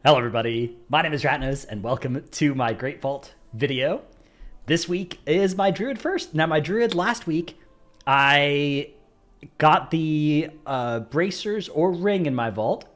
Hello everybody, my name is Ratnos and welcome to my Great Vault video. This week is my Druid first. Now my Druid last week, I got the bracers or ring in my vault.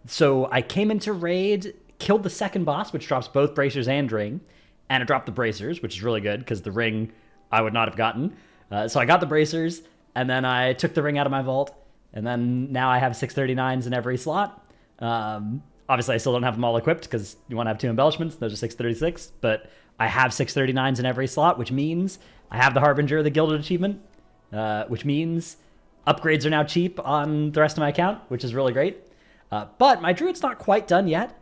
So I came into raid, killed the second boss, which drops both bracers and ring, and it dropped the bracers, which is really good because the ring I would not have gotten. So I got the bracers, and then I took the ring out of my vault, and then now I have 639s in every slot. Obviously, I still don't have them all equipped because you want to have two embellishments. Those are 636, but I have 639s in every slot, which means I have the Harbinger, the Gilded Achievement, which means upgrades are now cheap on the rest of my account, which is really great. But my Druid's not quite done yet.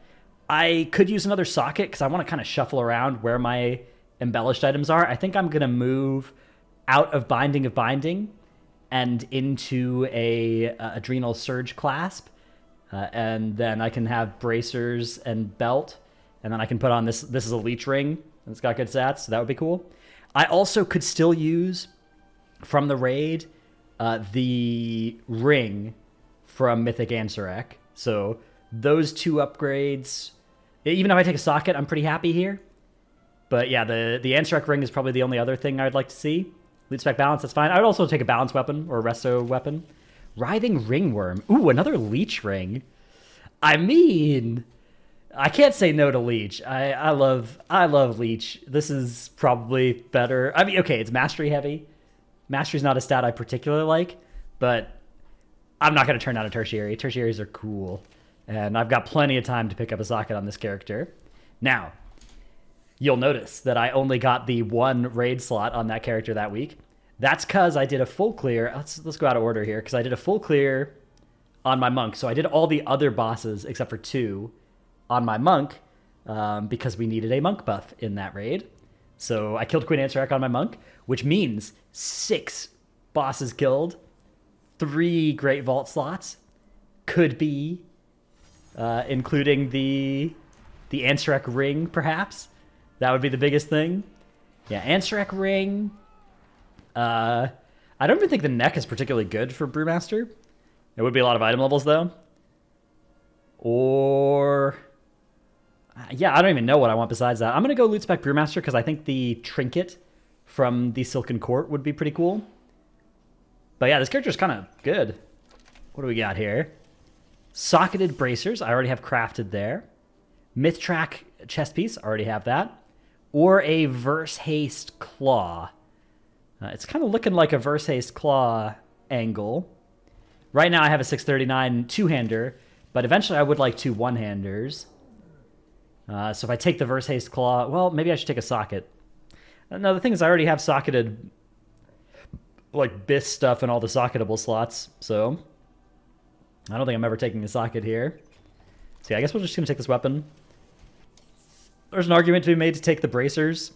I could use another socket because I want to kind of shuffle around where my embellished items are. I think I'm going to move out of Binding and into a Adrenal Surge Clasp. And then I can have bracers and belt, and then I can put on this. This is a leech ring. It's got good stats, so that would be cool. I also could still use from the raid the ring from Mythic Ansarek. So those two upgrades, even if I take a socket, I'm pretty happy here. But yeah, the Ansarek ring is probably the only other thing I'd like to see. Loot spec balance, that's fine. I would also take a balance weapon or a resto weapon. Writhing Ringworm. Ooh, another leech ring. I mean, I can't say no to leech. I love leech. This is probably better. I mean, okay, it's mastery heavy. Mastery's not a stat I particularly like, but I'm not going to turn down a tertiary. Tertiaries are cool, and I've got plenty of time to pick up a socket on this character. Now, you'll notice that I only got the one raid slot on that character that week. That's because I did a full clear. Let's go out of order here, because I did a full clear on my monk. So I did all the other bosses except for two on my monk because we needed a monk buff in that raid. So I killed Queen Ansarek on my monk, which means 6 bosses killed, 3 Great Vault slots, could be, including the Ansarek ring, perhaps. That would be the biggest thing. Yeah, Ansarek ring. I don't even think the neck is particularly good for Brewmaster. It would be a lot of item levels, though. Or... yeah, I don't even know what I want besides that. I'm going to go loot spec Brewmaster because I think the trinket from the Silken Court would be pretty cool. But yeah, this character's kind of good. What do we got here? Socketed Bracers. I already have crafted there. Myth Track chest piece. Already have that. Or a Verse Haste Claw. It's kind of looking like a Verse Haste Claw angle. Right now I have a 639 two-hander, but eventually I would like 2 one-handers. So if I take the Verse Haste Claw, well, maybe I should take a socket. No, the thing is I already have socketed like Bis stuff in all the socketable slots, so I don't think I'm ever taking a socket here. So yeah, I guess we're just going to take this weapon. There's an argument to be made to take the bracers,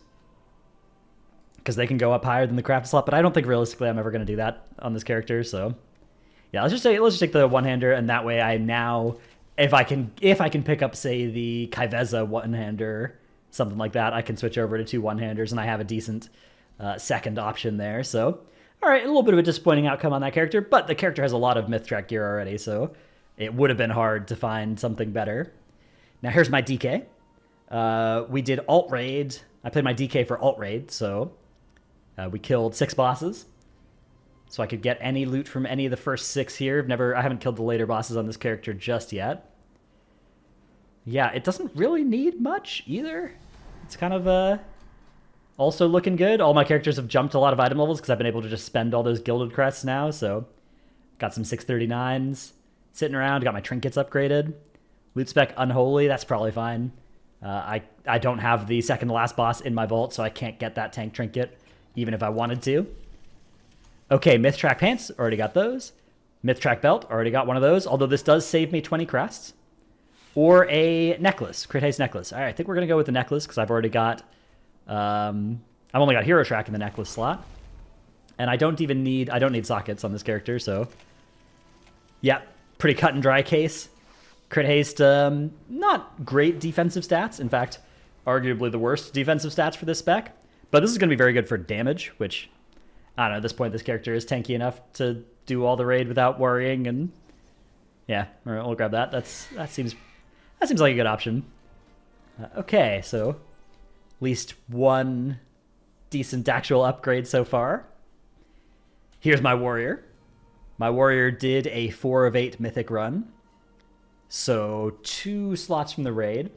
because they can go up higher than the craft slot, but I don't think realistically I'm ever going to do that on this character. So yeah, let's just take the one-hander, and that way I now, if I can pick up, say, the Kaiveza one-hander, something like that, I can switch over to 2 one-handers, and I have a decent second option there. So all right, a little bit of a disappointing outcome on that character, but the character has a lot of Myth Track gear already, so it would have been hard to find something better. Now here's my DK. We did alt raid. I played my DK for alt raid, so we killed 6 bosses, so I could get any loot from any of the first 6 here. I haven't killed the later bosses on this character just yet. Yeah, it doesn't really need much either. It's kind of also looking good. All my characters have jumped a lot of item levels because I've been able to just spend all those gilded crests now. So got some 639s sitting around. Got my trinkets upgraded. Loot spec Unholy. That's probably fine. I don't have the second to last boss in my vault, so I can't get that tank trinket, even if I wanted to. Okay, Myth Track Pants, already got those. Myth Track Belt, already got one of those, although this does save me 20 crests. Or a necklace, Crit Haste necklace. All right, I think we're going to go with the necklace because I've already got... I've only got Hero Track in the necklace slot. And I don't need sockets on this character, so... yeah, pretty cut and dry case. Crit Haste, not great defensive stats. In fact, arguably the worst defensive stats for this spec. But this is going to be very good for damage, which, I don't know, at this point this character is tanky enough to do all the raid without worrying, and yeah, all right, we'll grab that. That seems That seems like a good option. Okay, so at least one decent actual upgrade so far. Here's my warrior. My warrior did a 4 of 8 mythic run. So 2 slots from the raid.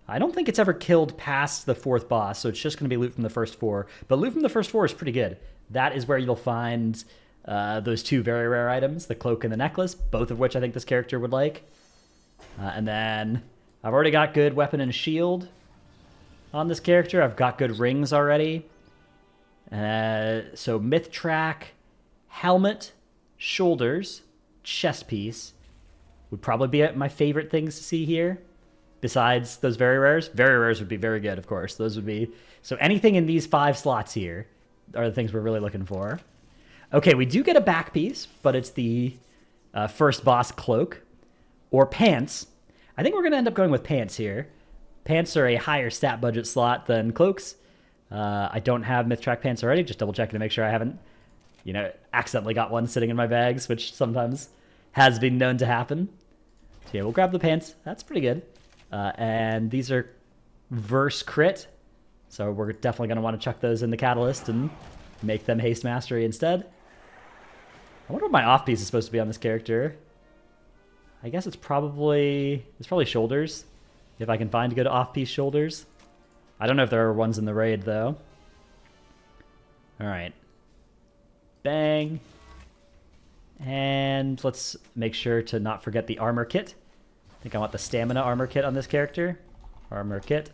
I don't think it's ever killed past the 4th boss, so it's just going to be loot from the first 4. But loot from the first 4 is pretty good. That is where you'll find those 2 very rare items, the cloak and the necklace, both of which I think this character would like. And then I've already got good weapon and shield on this character. I've got good rings already. So myth track, helmet, shoulders, chest piece would probably be my favorite things to see here. Besides those very rares. Very rares would be very good, of course. Those would be... So anything in these 5 slots here are the things we're really looking for. Okay, we do get a back piece, but it's the first boss cloak. Or pants. I think we're going to end up going with pants here. Pants are a higher stat budget slot than cloaks. I don't have myth track pants already. Just double checking to make sure I haven't, accidentally got one sitting in my bags, which sometimes has been known to happen. So yeah, we'll grab the pants. That's pretty good. And these are verse crit, so we're definitely going to want to chuck those in the catalyst and make them haste mastery instead. I wonder what my off piece is supposed to be on this character. I guess it's probably shoulders, if I can find good off piece shoulders. I don't know if there are ones in the raid though. All right, bang, and let's make sure to not forget the armor kit. I think I want the stamina armor kit on this character. Armor kit.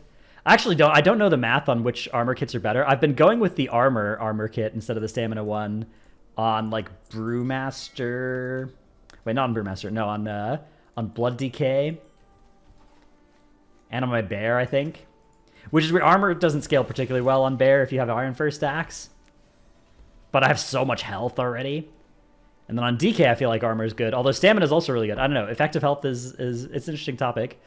I don't know the math on which armor kits are better. I've been going with the armor kit instead of the stamina one on like Brewmaster. Wait, not on Brewmaster. No, on Blood Decay. And on my bear, I think. Which is where armor doesn't scale particularly well on bear if you have Iron First stacks. But I have so much health already. And then on DK, I feel like armor is good. Although stamina is also really good. I don't know. Effective health is it's an interesting topic.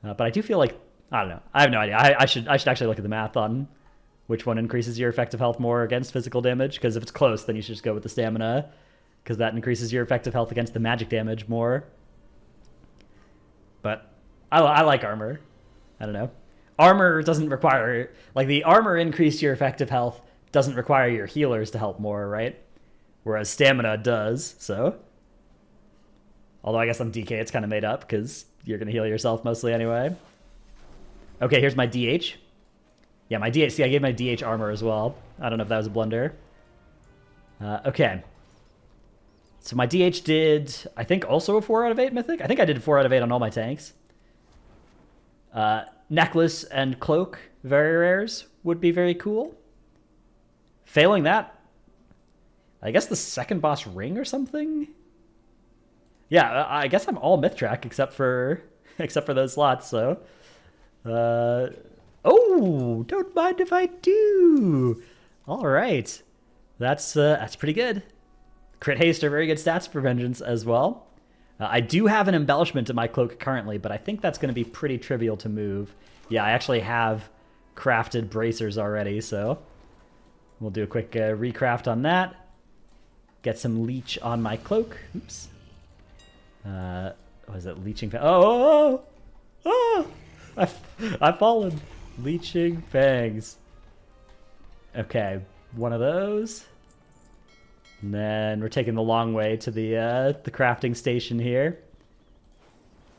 But I do feel like, I don't know. I have no idea. I should actually look at the math on which one increases your effective health more against physical damage. Because if it's close, then you should just go with the stamina. Because that increases your effective health against the magic damage more. But I like armor. I don't know. Armor doesn't require, like the armor increase your effective health doesn't require your healers to help more, right? Whereas stamina does, so. Although I guess on DK it's kind of made up because you're going to heal yourself mostly anyway. Okay, here's my DH. Yeah, my DH. See, I gave my DH armor as well. I don't know if that was a blunder. Okay. So my DH did, I think, also a 4 out of 8 mythic. I think I did 4 out of 8 on all my tanks. Necklace and cloak, very rares, would be very cool. Failing that, I guess the second boss ring or something? Yeah, I guess I'm all myth track except for those slots, so. Oh, don't mind if I do. All right. That's pretty good. Crit haste are very good stats for vengeance as well. I do have an embellishment in my cloak currently, but I think that's going to be pretty trivial to move. Yeah, I actually have crafted bracers already, so we'll do a quick recraft on that. Get some leech on my cloak. Oops. Was it leeching? I've fallen. Leeching fangs. Okay, one of those. And then we're taking the long way to the crafting station here.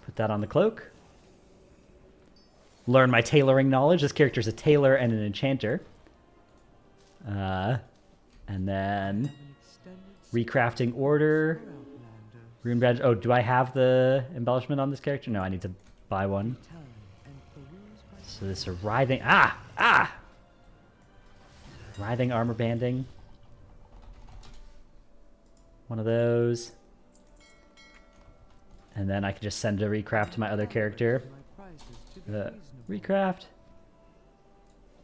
Put that on the cloak. Learn my tailoring knowledge. This character's a tailor and an enchanter. And then recrafting order. Rune badge. Oh, do I have the embellishment on this character? No, I need to buy one. So this is writhing. Writhing armor banding. One of those. And then I can just send a recraft to my other character. Recraft.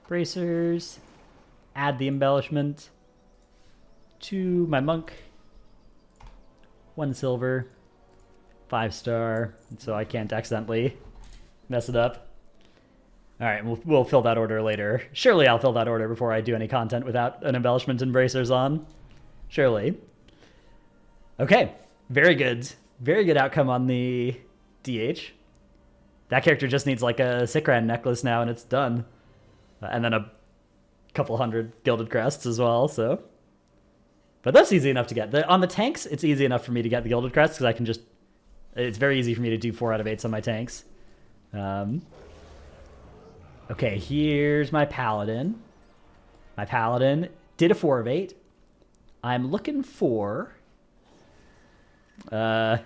Bracers. Add the embellishment to my monk. 1 silver. 5-star. So I can't accidentally mess it up. Alright, we'll fill that order later. Surely I'll fill that order before I do any content without an embellishment and bracers on. Surely. Okay, very good. Very good outcome on the DH. That character just needs like a Sikran necklace now, and it's done. And then a couple hundred Gilded Crests as well, so... But that's easy enough to get. On the tanks, it's easy enough for me to get the Gilded Crests, because I can just... It's very easy for me to do 4 out of 8s on my tanks. Okay, here's my Paladin. My Paladin did a 4 of 8. I'm looking for... the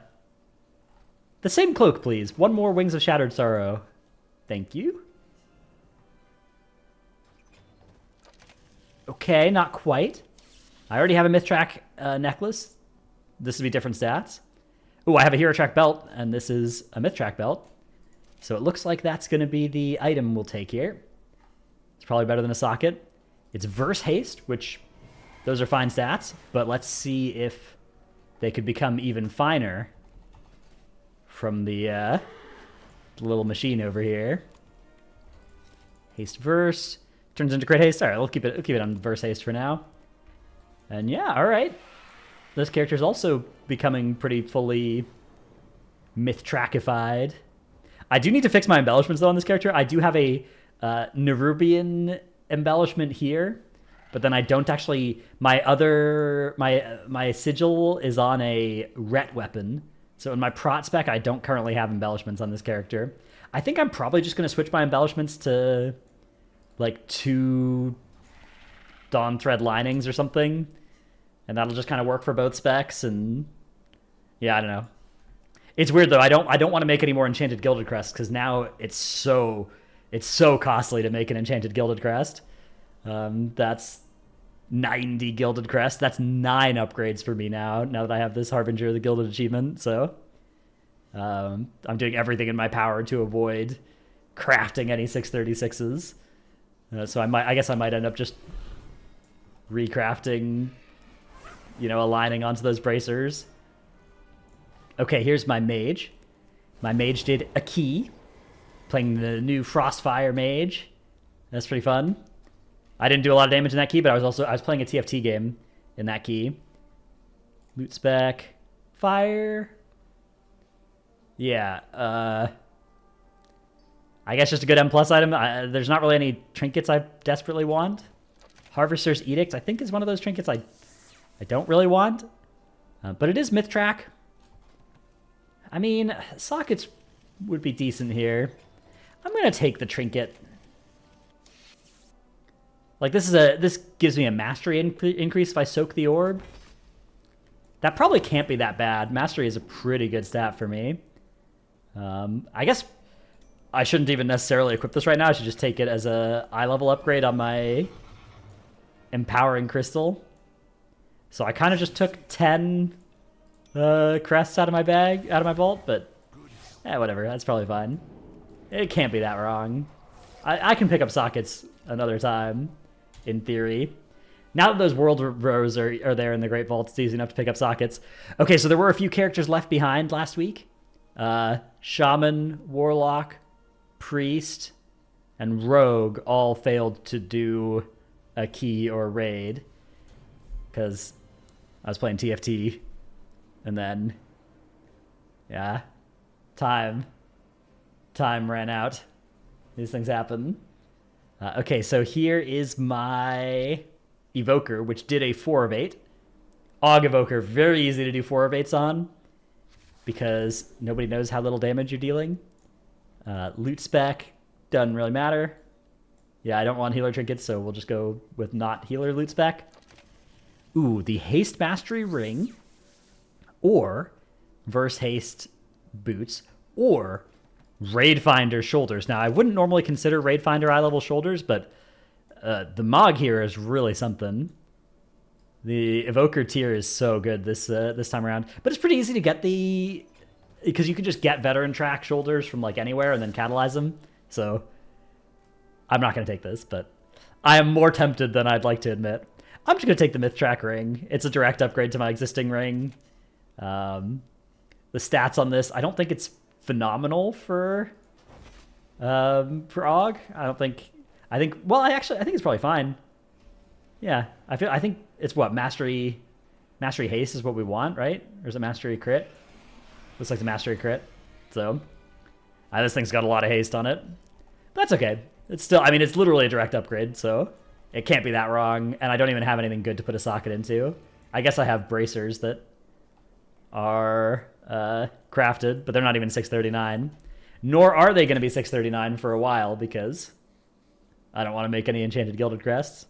same cloak, please. 1 more Wings of Shattered Sorrow. Thank you. Okay, not quite. I already have a Myth Track necklace. This would be different stats. Ooh, I have a Hero Track belt, and this is a Myth Track belt. So it looks like that's going to be the item we'll take here. It's probably better than a socket. It's Verse Haste, which those are fine stats, but let's see if they could become even finer from the little machine over here. Haste Verse turns into Crit Haste. All right, we'll keep it on Verse Haste for now. And yeah, all right. This character's also becoming pretty fully Myth Trackified. I do need to fix my embellishments though on this character. I do have a Nerubian embellishment here, but then I don't actually. My sigil is on a Ret weapon, so in my prot spec I don't currently have embellishments on this character. I think I'm probably just going to switch my embellishments to like 2 Dawn Thread linings or something, and that'll just kind of work for both specs. And yeah, I don't know. It's weird though. I don't want to make any more enchanted Gilded Crests because now it's so costly to make an enchanted Gilded Crest. That's 90 Gilded Crest. That's 9 upgrades for me now that I have this Harbinger of the Gilded achievement. So I'm doing everything in my power to avoid crafting any 636s. So I guess I might end up just recrafting, aligning onto those bracers. Okay, here's my Mage. My Mage did a key, playing the new Frostfire Mage. That's pretty fun. I didn't do a lot of damage in that key, but I was playing a TFT game in that key. Loot spec, fire. Yeah, I guess just a good M+ item. There's not really any trinkets I desperately want. Harvester's Edict, I think, is one of those trinkets I don't really want. But it is Myth Track. I mean, sockets would be decent here. I'm going to take the trinket. Like, this gives me a mastery increase if I soak the orb. That probably can't be that bad. Mastery is a pretty good stat for me. I guess I shouldn't even necessarily equip this right now. I should just take it as a eye level upgrade on my Empowering Crystal. So I kind of just took 10 crests out of my bag, out of my vault, but whatever. That's probably fine. It can't be that wrong. I can pick up sockets another time, in theory. Now that those world rows are there in the Great Vault, it's easy enough to pick up sockets. Okay, so there were a few characters left behind last week. Shaman, Warlock, Priest, and Rogue all failed to do a key or raid because I was playing TFT, and then time ran out. These things happen. Okay, so here is my Evoker, which did a 4 of 8. Og Evoker, very easy to do 4 of 8s on because nobody knows how little damage you're dealing. Loot spec doesn't really matter. Yeah, I don't want healer trinkets, so we'll just go with not healer loot spec. Ooh, the Haste Mastery Ring, or Verse Haste Boots, or Raid Finder Shoulders. Now, I wouldn't normally consider Raid Finder eye level shoulders, but the Mog here is really something. The Evoker tier is so good this time around, but it's pretty easy to get because you can just get Veteran Track shoulders from like anywhere and then catalyze them. So I'm not going to take this, but I am more tempted than I'd like to admit. I'm just going to take the Myth Track ring. It's a direct upgrade to my existing ring. The stats on this, I don't think it's phenomenal for Og. I think it's probably fine. Yeah, I think it's what mastery haste is what we want, right? Or is it mastery crit? Looks like the mastery crit. So This thing's got a lot of haste on it. But that's okay. It's still, I mean, it's literally a direct upgrade, so it can't be that wrong. And I don't even have anything good to put a socket into. I guess I have bracers that are crafted, but they're not even 639. Nor are they going to be 639 for a while, because I don't want to make any enchanted gilded crests.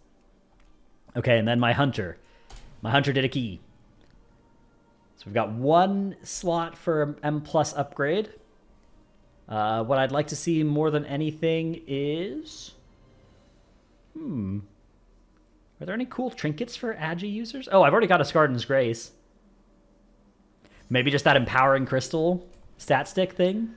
Okay, and then my hunter. My hunter did a key. So we've got one slot for M+ upgrade. What I'd like to see more than anything is... Are there any cool trinkets for Agi users? Oh, I've already got a Scarden's Grace. Maybe just that Empowering Crystal stat stick thing?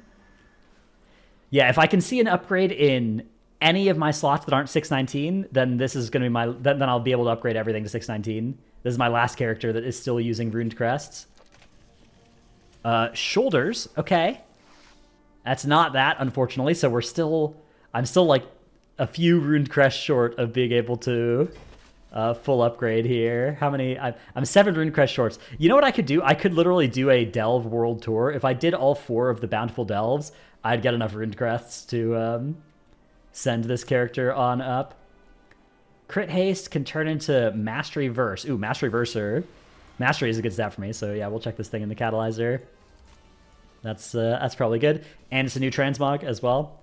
Yeah, if I can see an upgrade in any of my slots that aren't 619, then this is going to be my... Then I'll be able to upgrade everything to 619. This is my last character that is still using Runed Crests. Shoulders, okay. That's not that, unfortunately, so I'm still like a few Runed Crests short of being able to full upgrade here. How many? I'm 7 Runed Crest shorts. You know what I could do? I could literally do a Delve World Tour. If I did all 4 of the Bountiful Delves, I'd get enough Runed Crests to send this character on up. Crit Haste can turn into Mastery Verse. Ooh, Mastery Verser. Mastery is a good stat for me, so yeah, we'll check this thing in the Catalyzer. That's probably good. And it's a new Transmog as well.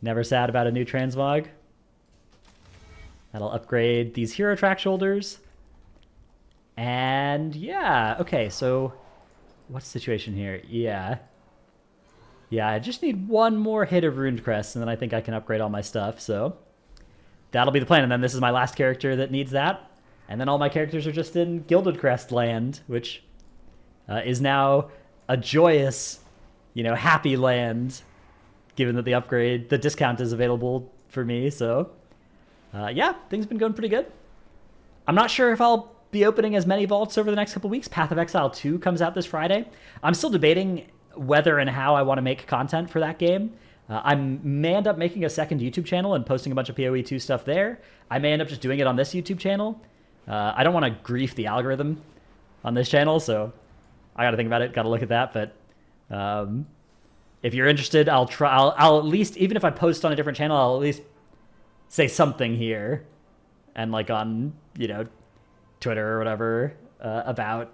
Never sad about a new Transmog. That'll upgrade these Hero Track Shoulders. And yeah, okay, so what's the situation here? Yeah, I just need one more hit of Runed Crest, and then I think I can upgrade all my stuff, so that'll be the plan. And then this is my last character that needs that. And then all my characters are just in Gilded Crest land, which is now a joyous, happy land, given that the discount is available for me. So, yeah, things have been going pretty good. I'm not sure if I'll be opening as many vaults over the next couple weeks. Path of Exile 2 comes out this Friday. I'm still debating whether and how I want to make content for that game. I may end up making a second YouTube channel and posting a bunch of PoE 2 stuff there. I may end up just doing it on this YouTube channel. I don't want to grief the algorithm on this channel, so I got to think about it, got to look at that. But if you're interested, I'll at least, even if I post on a different channel, I'll at least say something here and like on, Twitter or whatever about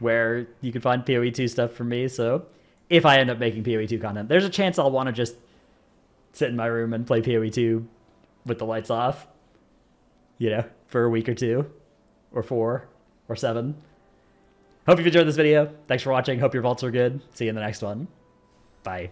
where you can find PoE 2 stuff from me. So if I end up making PoE 2 content, there's a chance I'll want to just sit in my room and play PoE 2 with the lights off, for a week or 2 or 4 or 7. Hope you've enjoyed this video. Thanks for watching. Hope your vaults are good. See you in the next one. Bye.